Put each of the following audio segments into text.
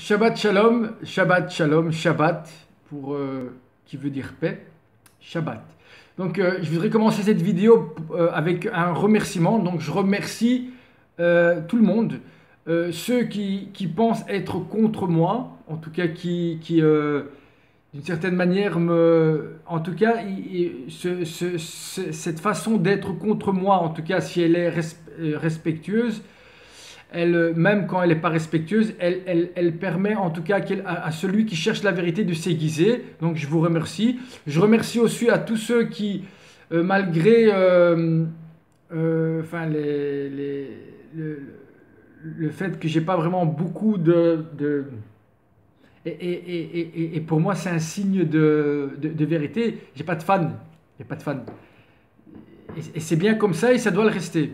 Shabbat Shalom, Shabbat Shalom, Shabbat, pour qui veut dire paix, Shabbat. Donc je voudrais commencer cette vidéo avec un remerciement. Donc je remercie tout le monde, ceux qui pensent être contre moi, en tout cas qui d'une certaine manière en tout cas, cette façon d'être contre moi, en tout cas si elle est respectueuse, elle, même quand elle n'est pas respectueuse, elle permet en tout cas à celui qui cherche la vérité de s'aiguiser. Donc je vous remercie. Je remercie aussi à tous ceux qui, malgré enfin, le fait que j'ai pas vraiment beaucoup et pour moi c'est un signe de vérité, j'ai pas de fans. J'ai pas de fans. Et c'est bien comme ça et ça doit le rester.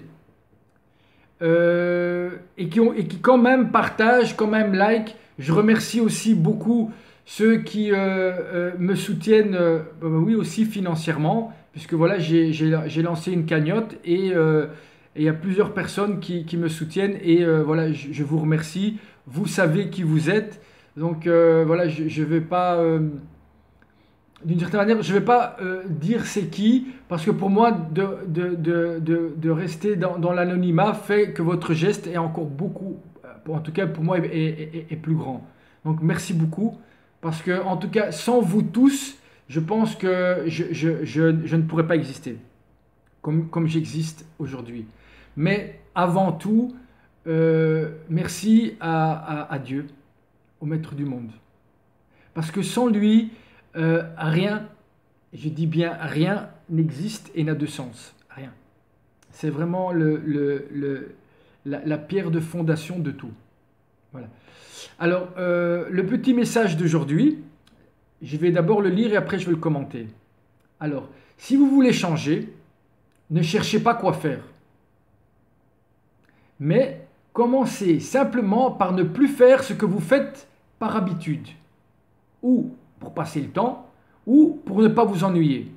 Et qui quand même partagent, quand même like. Je remercie aussi beaucoup ceux qui me soutiennent, oui aussi financièrement, puisque voilà j'ai lancé une cagnotte et il y a plusieurs personnes qui me soutiennent et voilà je vous remercie. Vous savez qui vous êtes, donc voilà je vais pas d'une certaine manière, je ne vais pas dire c'est qui, parce que pour moi, de rester dans l'anonymat fait que votre geste est encore beaucoup, en tout cas pour moi, est plus grand. Donc merci beaucoup, parce que en tout cas, sans vous tous, je pense que je ne pourrais pas exister comme j'existe aujourd'hui. Mais avant tout, merci à Dieu, au Maître du monde. Parce que sans lui, rien, je dis bien rien, n'existe et n'a de sens. Rien. C'est vraiment la pierre de fondation de tout. Voilà. Alors, le petit message d'aujourd'hui, je vais d'abord le lire et après je vais le commenter. Alors, si vous voulez changer, ne cherchez pas quoi faire. Mais commencez simplement par ne plus faire ce que vous faites par habitude. Ou pour passer le temps, ou pour ne pas vous ennuyer.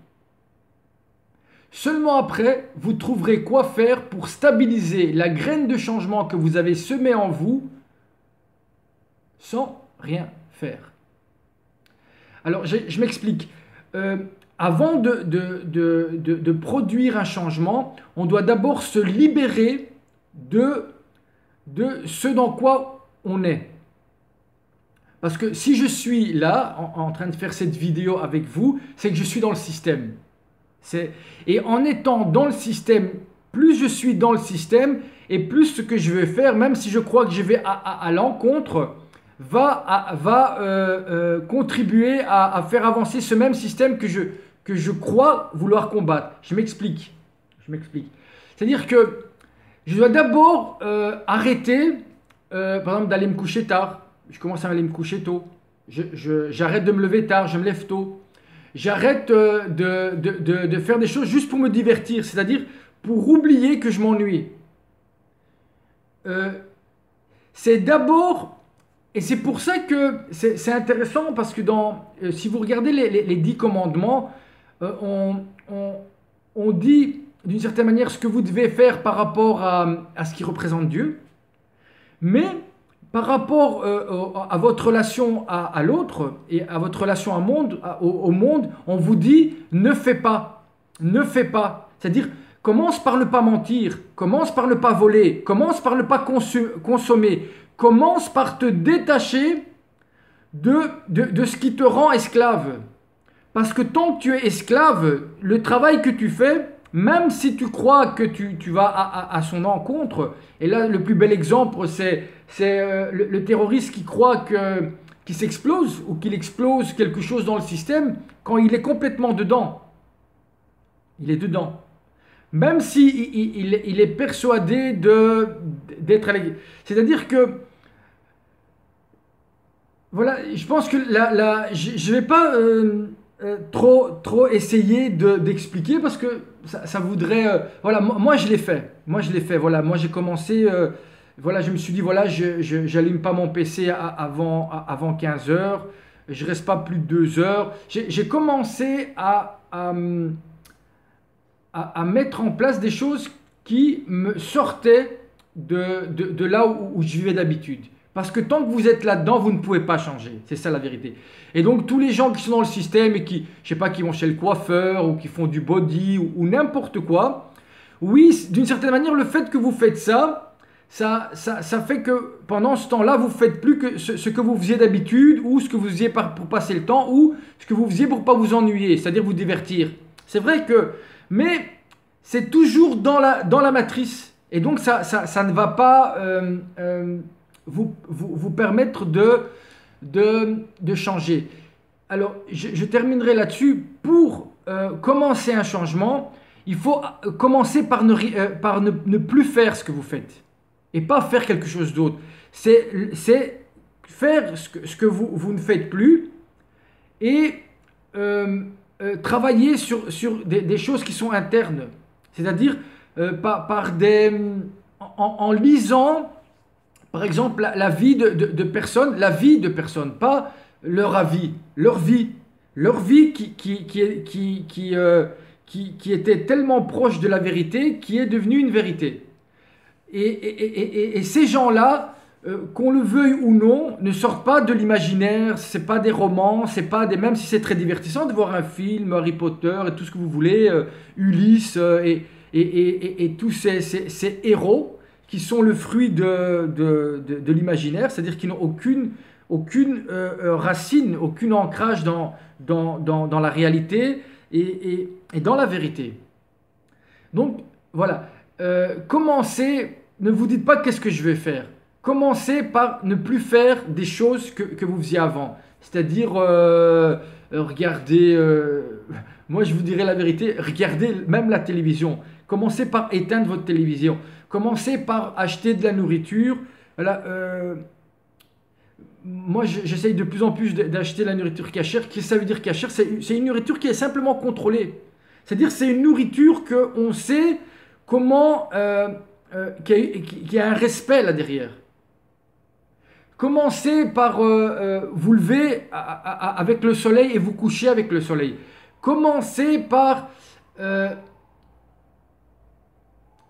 Seulement après, vous trouverez quoi faire pour stabiliser la graine de changement que vous avez semée en vous sans rien faire. Alors, je m'explique. Avant de produire un changement, on doit d'abord se libérer de ce dans quoi on est. Parce que si je suis là, en train de faire cette vidéo avec vous, c'est que je suis dans le système. Et en étant dans le système, plus je suis dans le système, et plus ce que je vais faire, même si je crois que je vais à l'encontre, va contribuer à faire avancer ce même système que je crois vouloir combattre. Je m'explique. C'est-à-dire que je dois d'abord arrêter, par exemple, d'aller me coucher tard. Je commence à aller me coucher tôt. J'arrête de me lever tard, je me lève tôt. J'arrête de faire des choses juste pour me divertir, c'est-à-dire pour oublier que je m'ennuie. C'est d'abord, et c'est pour ça que c'est intéressant, parce que si vous regardez les 10 commandements, on dit d'une certaine manière ce que vous devez faire par rapport à ce qui représente Dieu, mais par rapport à votre relation à l'autre et à votre relation au monde, on vous dit ne fais pas, ne fais pas. C'est-à-dire commence par ne pas mentir, commence par ne pas voler, commence par ne pas consommer, commence par te détacher de ce qui te rend esclave. Parce que tant que tu es esclave, le travail que tu fais, même si tu crois que tu vas à son encontre, et là le plus bel exemple c'est le terroriste qui croit qu'il s'explose ou qu'il explose quelque chose dans le système quand il est complètement dedans. Il est dedans. Même si il est persuadé d'être à l'église. C'est-à-dire que voilà, je pense que je ne vais pas trop essayer d'expliquer parce que ça voudrait voilà, moi je l'ai fait, voilà, moi j'ai commencé voilà, je me suis dit voilà, j'allume pas mon PC avant 15 heures, je reste pas plus de 2 heures, j'ai commencé à mettre en place des choses qui me sortaient de là où je vivais d'habitude. Parce que tant que vous êtes là-dedans, vous ne pouvez pas changer. C'est ça la vérité. Et donc tous les gens qui sont dans le système et qui, je sais pas, qui vont chez le coiffeur ou qui font du body ou n'importe quoi, oui, d'une certaine manière, le fait que vous faites ça, ça fait que pendant ce temps-là, vous faites plus que ce que vous faisiez d'habitude ou ce que vous faisiez pour passer le temps ou ce que vous faisiez pour pas vous ennuyer, c'est-à-dire vous divertir. C'est vrai que, mais c'est toujours dans la matrice. Et donc ça ne va pas vous permettre de changer. Alors, je terminerai là-dessus. Pour commencer un changement, il faut commencer par ne plus faire ce que vous faites et pas faire quelque chose d'autre. C'est faire ce que vous ne faites plus et travailler sur des choses qui sont internes. C'est-à-dire en lisant, par exemple, la vie de personnes, pas leur avis, leur vie qui était tellement proche de la vérité, qui est devenue une vérité. Et ces gens-là, qu'on le veuille ou non, ne sortent pas de l'imaginaire, c'est pas des romans, c'est pas même si c'est très divertissant de voir un film, Harry Potter et tout ce que vous voulez, Ulysse et tous ces héros qui sont le fruit de l'imaginaire, c'est-à-dire qui n'ont aucune racine, aucun ancrage dans la réalité et dans la vérité. Donc voilà, commencez, ne vous dites pas qu'est-ce que je vais faire. Commencez par ne plus faire des choses que vous faisiez avant. C'est-à-dire, regardez, moi je vous dirais la vérité, regardez même la télévision. Commencez par éteindre votre télévision. Commencez par acheter de la nourriture. Voilà, moi j'essaye de plus en plus d'acheter la nourriture cachère. Qu'est-ce que ça veut dire cachère? C'est une nourriture qui est simplement contrôlée. C'est-à-dire c'est une nourriture qu'on sait comment, qu'il y a un respect là derrière. Commencez par vous lever avec le soleil et vous coucher avec le soleil. Commencez par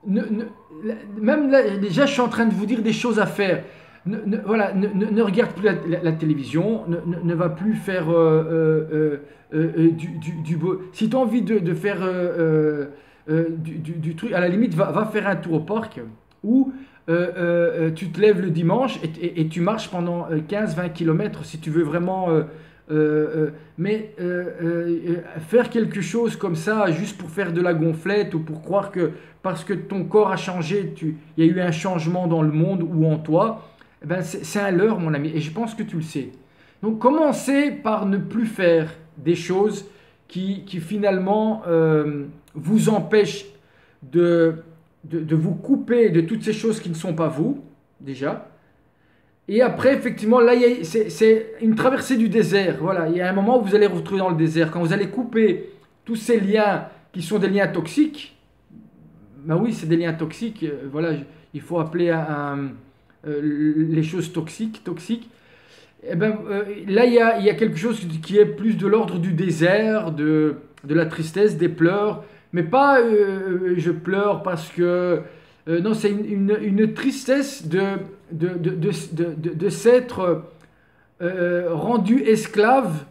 même là, déjà je suis en train de vous dire des choses à faire. Voilà, ne regarde plus la télévision, ne va plus faire du beau. Si tu as envie de faire du truc, à la limite, va faire un tour au parc ou tu te lèves le dimanche et tu marches pendant 15-20 km si tu veux vraiment. Mais faire quelque chose comme ça juste pour faire de la gonflette ou pour croire que parce que ton corps a changé, il y a eu un changement dans le monde ou en toi, eh ben c'est un leurre mon ami et je pense que tu le sais. Donc commencez par ne plus faire des choses qui finalement vous empêchent de vous couper de toutes ces choses qui ne sont pas vous déjà. Et après, effectivement, là, c'est une traversée du désert. Voilà, il y a un moment où vous allez vous retrouver dans le désert. Quand vous allez couper tous ces liens qui sont des liens toxiques, ben oui, c'est des liens toxiques. Voilà, il faut appeler les choses toxiques. Et ben, là, il y a quelque chose qui est plus de l'ordre du désert, de la tristesse, des pleurs. Mais pas je pleure parce que... non, c'est une tristesse de s'être rendu esclave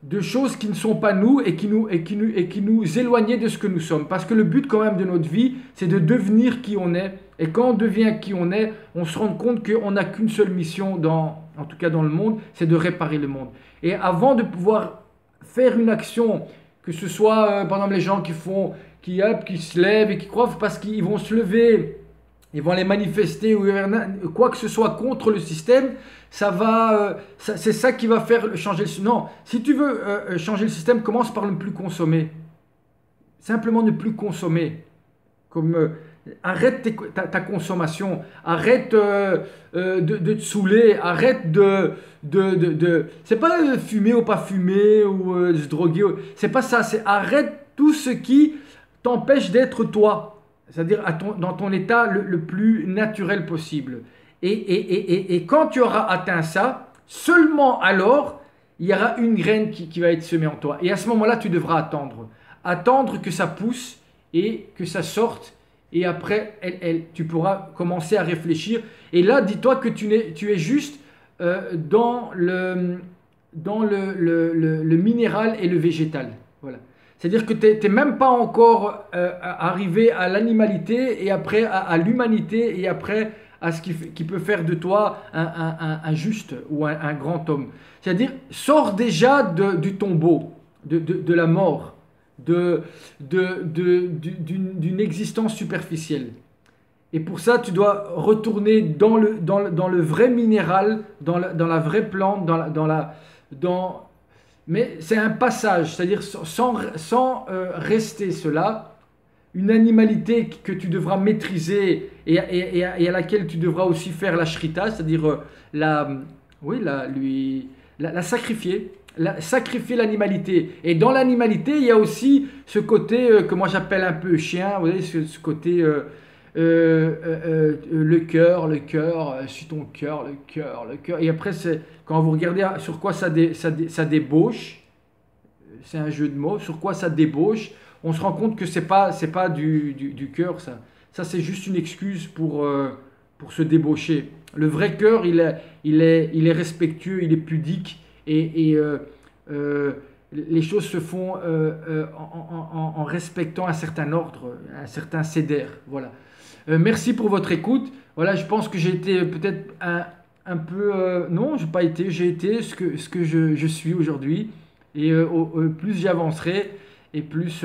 de choses qui ne sont pas nous et qui nous éloignaient de ce que nous sommes. Parce que le but quand même de notre vie, c'est de devenir qui on est. Et quand on devient qui on est, on se rend compte qu'on n'a qu'une seule mission, en tout cas dans le monde, c'est de réparer le monde. Et avant de pouvoir faire une action, que ce soit par exemple les gens qui se lèvent et qui croient parce qu'ils vont se lever, ils vont aller manifester ou quoi que ce soit contre le système, c'est ça qui va faire changer le système. Non, si tu veux changer le système, commence par ne plus consommer. Simplement ne plus consommer. Arrête ta consommation, arrête de te saouler, arrête c'est pas fumer ou pas fumer ou se droguer, c'est pas ça, c'est arrête tout ce qui t'empêche d'être toi. C'est-à-dire dans ton état le plus naturel possible. Et quand tu auras atteint ça, seulement alors, il y aura une graine qui va être semée en toi. Et à ce moment-là, tu devras attendre. Attendre que ça pousse et que ça sorte et après, tu pourras commencer à réfléchir. Et là, dis-toi que tu es juste dans le minéral et le végétal. Voilà. C'est-à-dire que tu n'es même pas encore arrivé à l'animalité et après à l'humanité et après à ce qui peut faire de toi un juste ou un grand homme. C'est-à-dire, sors déjà du tombeau, de la mort, d'une existence superficielle. Et pour ça, tu dois retourner dans le vrai minéral, dans la vraie plante, mais c'est un passage, c'est-à-dire sans rester cela, une animalité que tu devras maîtriser et à laquelle tu devras aussi faire la shrita, c'est-à-dire oui, la sacrifier, sacrifier l'animalité. Et dans l'animalité, il y a aussi ce côté que moi j'appelle un peu chien, vous voyez, ce côté le cœur, sur ton cœur, le cœur, le cœur. Et après, quand vous regardez sur quoi ça débauche, c'est un jeu de mots, sur quoi ça débauche, on se rend compte que c'est pas du cœur, ça. Ça, c'est juste une excuse pour se débaucher. Le vrai cœur, il est respectueux, il est pudique et les choses se font en respectant un certain ordre, un certain cédère. Voilà. Merci pour votre écoute. Voilà, je pense que j'ai été peut-être un peu... non, j'ai pas été, j'ai été ce que je suis aujourd'hui. Et plus j'avancerai et plus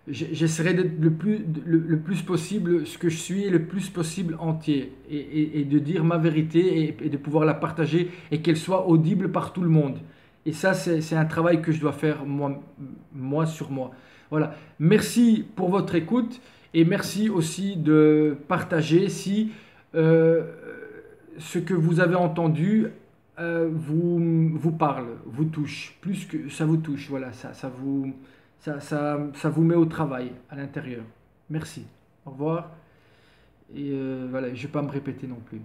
j'essaierai d'être le plus possible ce que je suis et le plus possible entier et de dire ma vérité et de pouvoir la partager et qu'elle soit audible par tout le monde. Et ça, c'est un travail que je dois faire moi sur moi. Voilà. Merci pour votre écoute et merci aussi de partager si ce que vous avez entendu vous parle, vous touche, plus que ça vous touche. Voilà, ça vous met au travail à l'intérieur. Merci. Au revoir. Et voilà, je ne vais pas me répéter non plus.